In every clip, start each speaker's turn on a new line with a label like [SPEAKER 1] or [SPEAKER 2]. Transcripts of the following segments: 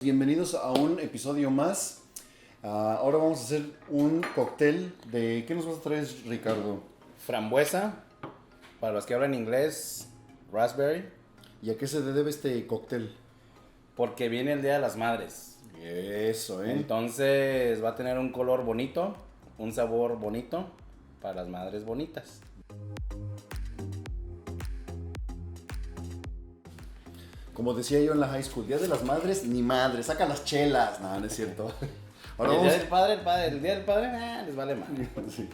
[SPEAKER 1] Bienvenidos a un episodio más. Ahora vamos a hacer un cóctel de... ¿Qué nos vas a traer, Ricardo?
[SPEAKER 2] Frambuesa, para los que hablan inglés, raspberry,
[SPEAKER 1] ¿Y a qué se debe este cóctel?
[SPEAKER 2] porque viene el Día de las Madres.
[SPEAKER 1] Eso,
[SPEAKER 2] Entonces va a tener un color bonito, un sabor bonito para las madres bonitas.
[SPEAKER 1] Como decía yo en la high school, Día de las Madres, ni madre, saca las chelas. No, no es cierto. Ahora
[SPEAKER 2] El
[SPEAKER 1] vamos...
[SPEAKER 2] Día del Padre, les vale madre.
[SPEAKER 1] Sí.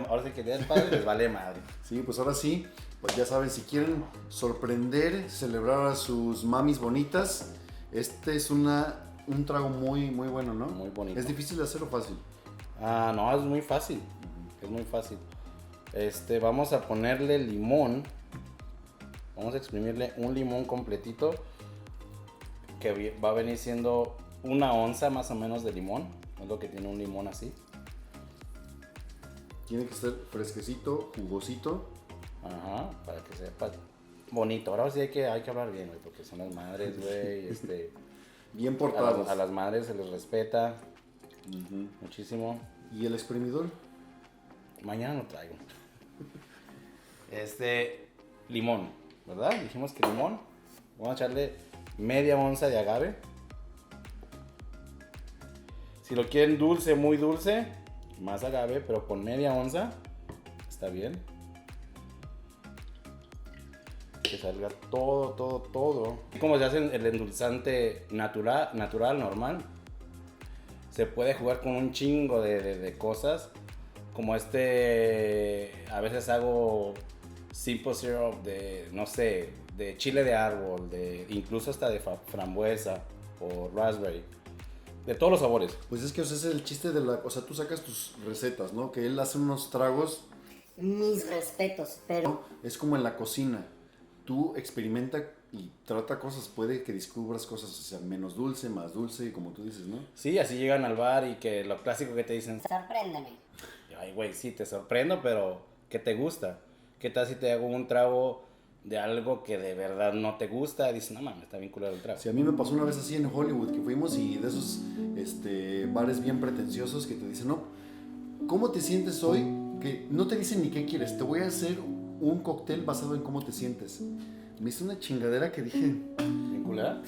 [SPEAKER 2] Ahora sí que el Día del Padre les vale madre.
[SPEAKER 1] Sí, pues ahora sí, pues ya saben, si quieren sorprender, celebrar a sus mamis bonitas, este es un trago muy bueno, ¿no?
[SPEAKER 2] Muy bonito.
[SPEAKER 1] ¿Es difícil de hacer o fácil?
[SPEAKER 2] No, es muy fácil. Es muy fácil. Vamos a ponerle limón. Vamos a exprimirle un limón completito, que va a venir siendo una onza más o menos de limón. Es lo que tiene un limón así.
[SPEAKER 1] Tiene que ser fresquecito, jugosito.
[SPEAKER 2] Ajá, para que sepa bonito. Ahora sí hay que hablar bien, güey, porque son las madres, güey.
[SPEAKER 1] Bien
[SPEAKER 2] A
[SPEAKER 1] portados.
[SPEAKER 2] las madres se les respeta muchísimo.
[SPEAKER 1] ¿Y el exprimidor?
[SPEAKER 2] Mañana lo traigo. Limón, ¿verdad? Dijimos que limón. Vamos a echarle media onza de agave. Si lo quieren dulce, muy dulce, más agave, pero con media onza está bien. Que salga todo. Como se hace el endulzante natural, normal. Se puede jugar con un chingo de cosas. Como a veces hago simple syrup de, no sé, de chile de árbol, incluso hasta de frambuesa o raspberry. De todos los sabores.
[SPEAKER 1] Pues es que ese es el chiste de la... O sea, tú sacas tus recetas, ¿no? Que él hace unos tragos.
[SPEAKER 3] Mis respetos, pero
[SPEAKER 1] Es como en la cocina. Tú experimenta y trata cosas. Puede que descubras cosas, o sea, menos dulce, más dulce, como tú dices, ¿no?
[SPEAKER 2] Sí, así llegan al bar y que lo clásico que te dicen,
[SPEAKER 3] sorpréndeme.
[SPEAKER 2] ay, güey, sí, te sorprendo, pero ¿qué te gusta? ¿Qué tal si te hago un trago de algo que de verdad no te gusta? Dices, no mames, está bien culero el trago.
[SPEAKER 1] Si a mí me pasó una vez así en Hollywood, que fuimos y de esos bares bien pretenciosos que te dicen, no, ¿cómo te sientes hoy? Que no te dicen ni qué quieres, te voy a hacer un cóctel basado en cómo te sientes. Me hizo una chingadera que dije,
[SPEAKER 2] ¿Bien culera?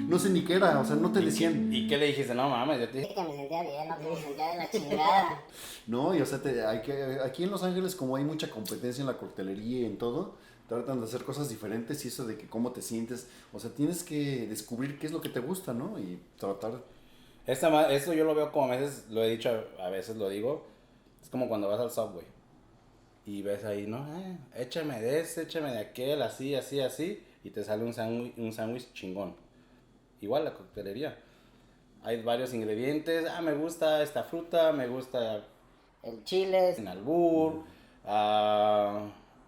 [SPEAKER 1] no sé ni qué era, o sea, no te decían.
[SPEAKER 2] ¿Y qué le dijiste? No mames, yo te
[SPEAKER 3] Dije que me sentía bien, no que me sentía de la chingada.
[SPEAKER 1] No, y o sea, aquí en Los Ángeles, como hay mucha competencia en la coctelería y en todo, tratan de hacer cosas diferentes y eso de que cómo te sientes, o sea, tienes que descubrir qué es lo que te gusta, ¿no? Y tratar.
[SPEAKER 2] Esto yo lo veo como a veces, lo he dicho, a veces lo digo, es como cuando vas al Subway y ves ahí, ¿no? Échame de échame de aquel, así, y te sale un sándwich chingón. Igual la coctelería. Hay varios ingredientes, me gusta esta fruta, me gusta
[SPEAKER 3] El chile,
[SPEAKER 2] sin albur,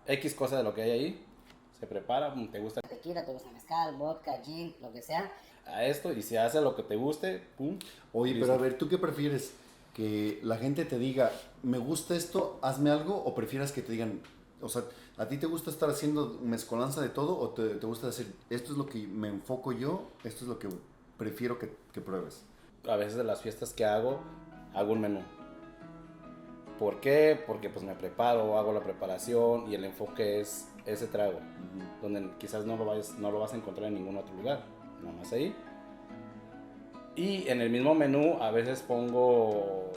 [SPEAKER 2] X cosa de lo que hay ahí, se prepara, te gusta
[SPEAKER 3] tequila, te gusta mezcal, vodka, gin, lo que sea.
[SPEAKER 2] a esto y se hace lo que te guste, pum.
[SPEAKER 1] Oye,
[SPEAKER 2] listo.
[SPEAKER 1] pero a ver, ¿tú qué prefieres? ¿Que la gente te diga, me gusta esto, hazme algo? ¿O prefieras que te digan, o sea, a ti te gusta estar haciendo mezcolanza de todo? ¿O te gusta decir, esto es lo que me enfoco yo, esto es lo que prefiero que pruebes?
[SPEAKER 2] A veces de las fiestas que hago un menú. ¿Por qué? Porque pues me preparo, hago la preparación y el enfoque es ese trago, donde quizás no lo vas a encontrar en ningún otro lugar, nada más ahí. Y en el mismo menú a veces pongo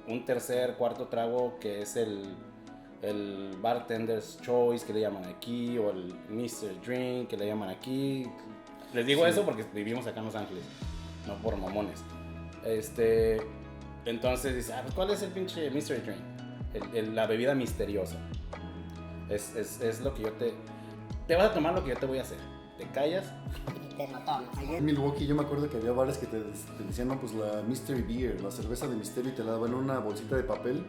[SPEAKER 2] un tercer, cuarto trago que es el Bartender's Choice que le llaman aquí, o el Mr. Drink que le llaman aquí. Les digo eso porque vivimos acá en Los Ángeles, no por mamones. Entonces dice, pues ¿cuál es el pinche Mystery Drink? La bebida misteriosa. Es lo que yo te vas a tomar lo que yo te voy a hacer. Te callas.
[SPEAKER 3] Y te lo tomas.
[SPEAKER 1] En Milwaukee yo me acuerdo que había bares que te decían, no, pues la Mystery Beer, la cerveza de misterio, y te la daban en una bolsita de papel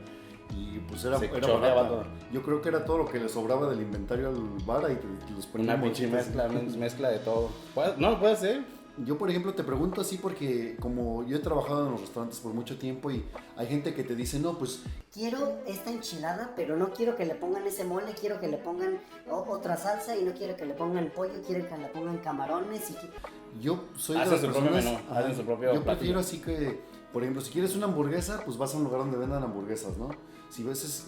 [SPEAKER 1] y pues era
[SPEAKER 2] chorreaba
[SPEAKER 1] barata.
[SPEAKER 2] todo.
[SPEAKER 1] Yo creo que era todo lo que le sobraba del inventario al bar y te los ponían
[SPEAKER 2] Una
[SPEAKER 1] en
[SPEAKER 2] pinche
[SPEAKER 1] bolsitas.
[SPEAKER 2] mezcla de todo. No, puede ser.
[SPEAKER 1] Yo, por ejemplo, te pregunto así porque como yo he trabajado en los restaurantes por mucho tiempo y hay gente que te dice, no, pues
[SPEAKER 3] Quiero esta enchilada, pero no quiero que le pongan ese mole, quiero que le pongan otra salsa y no quiero que le pongan pollo, quiero que le pongan camarones y
[SPEAKER 1] Yo soy de
[SPEAKER 2] Hacen
[SPEAKER 1] las
[SPEAKER 2] su propio
[SPEAKER 1] personas...
[SPEAKER 2] menú,
[SPEAKER 1] ajá,
[SPEAKER 2] hacen su propio
[SPEAKER 1] yo prefiero
[SPEAKER 2] platillo.
[SPEAKER 1] así que, por ejemplo, si quieres una hamburguesa, pues vas a un lugar donde vendan hamburguesas, ¿no? Si ves,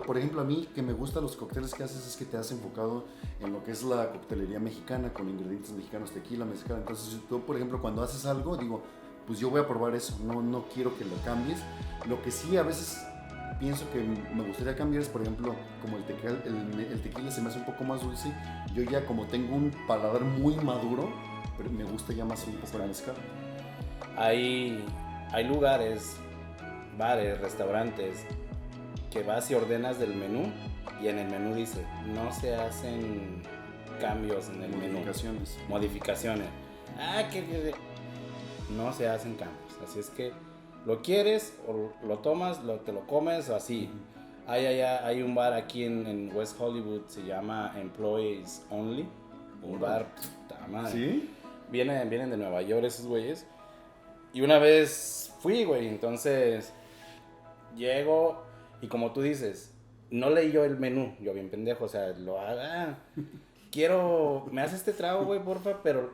[SPEAKER 1] por ejemplo, a mí que me gustan los cócteles que haces es que te has enfocado en lo que es la coctelería mexicana, con ingredientes mexicanos, tequila, mezcal. Entonces, yo, por ejemplo, cuando haces algo, digo, pues yo voy a probar eso, no quiero que lo cambies. Lo que sí a veces pienso que me gustaría cambiar es, por ejemplo, como el tequila se me hace un poco más dulce. Yo ya como tengo un paladar muy maduro, pero me gusta ya más un poco el mezcal.
[SPEAKER 2] Hay lugares, bares, restaurantes, que vas y ordenas del menú y en el menú dice, no se hacen cambios en el menú. Modificaciones. No se hacen cambios. Así es que lo quieres o lo tomas, te lo comes o así. Hay un bar aquí en West Hollywood, se llama Employees Only. Un bar, puta madre.
[SPEAKER 1] ¿Sí?
[SPEAKER 2] Vienen de Nueva York esos güeyes. Y una vez fui, güey, entonces llego y como tú dices, no leí yo el menú, yo bien pendejo, o sea, me hace este trago, güey, porfa, pero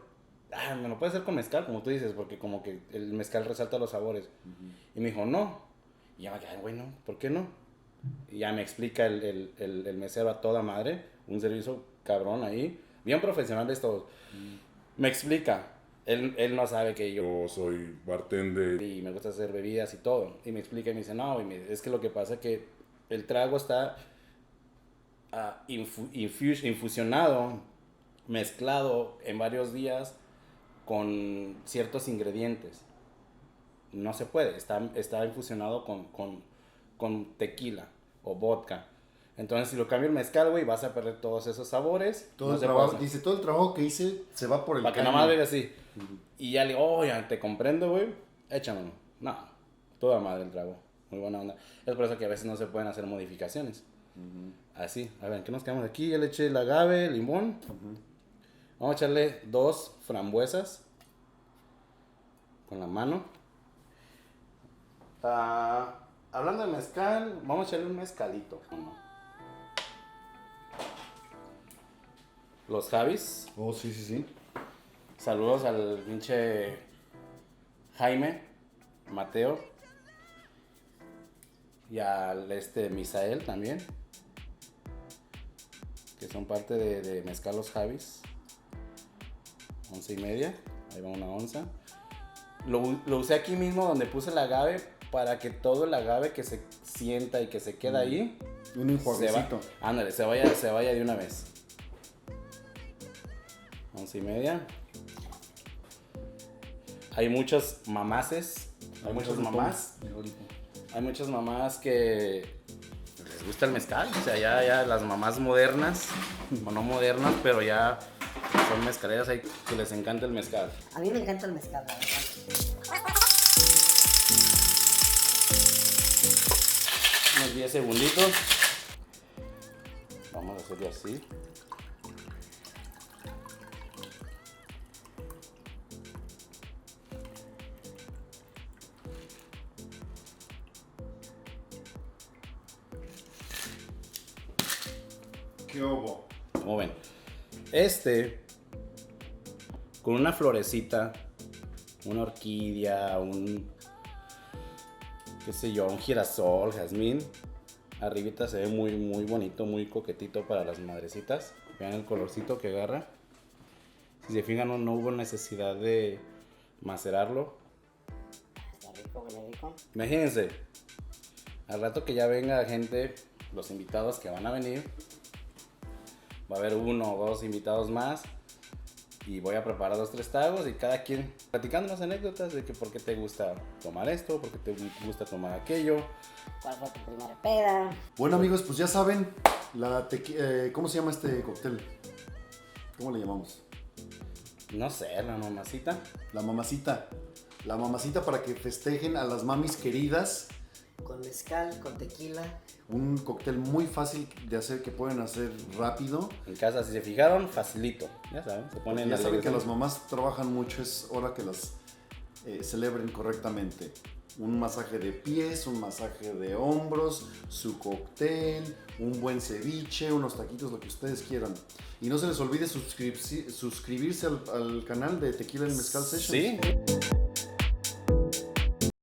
[SPEAKER 2] me lo puedes hacer con mezcal, como tú dices, porque como que el mezcal resalta los sabores. Y me dijo, no. Y ya me quedé, güey, no, ¿por qué no? Y ya me explica el mesero a toda madre, un servicio cabrón ahí, bien profesionales todos. Me explica. Él no sabe que yo
[SPEAKER 4] soy bartender
[SPEAKER 2] y me gusta hacer bebidas y todo. Y me explica y me dice, no, es que lo que pasa es que el trago está infusionado, mezclado en varios días con ciertos ingredientes. No se puede, está infusionado con tequila o vodka. Entonces, si lo cambio el mezcal, güey, vas a perder todos esos sabores.
[SPEAKER 1] Todo el trabajo, dice, todo el trabajo que hice se va por el
[SPEAKER 2] para que nada más venga así. Y ya le digo, ya te comprendo, güey, échamelo. No, toda madre el trago, muy buena onda. Es por eso que a veces no se pueden hacer modificaciones. Así, a ver, ¿qué nos quedamos aquí? Ya le eché el agave, limón. Vamos a echarle 2 frambuesas con la mano. Hablando de mezcal, vamos a echarle un mezcalito. Los Javis.
[SPEAKER 1] Oh, sí, sí, sí.
[SPEAKER 2] Saludos al pinche Jaime, Mateo y al Misael también, que son parte de Mezcal Los Javis. 11:30, ahí va una onza. Lo usé aquí mismo donde puse el agave para que todo el agave que se sienta y que se queda ahí,
[SPEAKER 1] un enjuaguecito.
[SPEAKER 2] Ándale, se vaya de una vez. 11:30. Hay muchas mamaces, hay muchas mamás que les gusta el mezcal, o sea, ya las mamás modernas, o no modernas, pero ya son mezcaleras, hay que les encanta el mezcal.
[SPEAKER 3] A mí me encanta el mezcal, la verdad.
[SPEAKER 2] Unos 10 segunditos. Vamos a hacerlo así.
[SPEAKER 1] ¿Qué hubo?
[SPEAKER 2] Como ven, con una florecita, una orquídea, qué sé yo, un girasol, jazmín, arribita se ve muy, muy bonito, muy coquetito para las madrecitas. Vean el colorcito que agarra. Si se fijan, no hubo necesidad de macerarlo.
[SPEAKER 3] Está rico, huele rico.
[SPEAKER 2] Imagínense, al rato que ya venga gente, los invitados que van a venir, va a haber 1 o 2 invitados más y voy a preparar 2 o 3 tragos y cada quien platicando las anécdotas de que por qué te gusta tomar esto, por qué te gusta tomar aquello.
[SPEAKER 3] ¿Cuál fue tu primera peda?
[SPEAKER 1] Bueno, amigos, pues ya saben, ¿cómo se llama este cóctel? ¿Cómo le llamamos?
[SPEAKER 2] No sé, la mamacita.
[SPEAKER 1] La mamacita. La mamacita para que festejen a las mamis queridas.
[SPEAKER 3] Con mezcal, con tequila.
[SPEAKER 1] Un cóctel muy fácil de hacer, que pueden hacer rápido.
[SPEAKER 2] En casa, si se fijaron, facilito. Ya saben, se ponen
[SPEAKER 1] Ya
[SPEAKER 2] la
[SPEAKER 1] saben que
[SPEAKER 2] libreta.
[SPEAKER 1] las mamás trabajan mucho, es hora que las celebren correctamente. Un masaje de pies, un masaje de hombros, su cóctel, un buen ceviche, unos taquitos, lo que ustedes quieran. Y no se les olvide suscribirse al canal de Tequila and Mezcal Sessions.
[SPEAKER 2] Sí.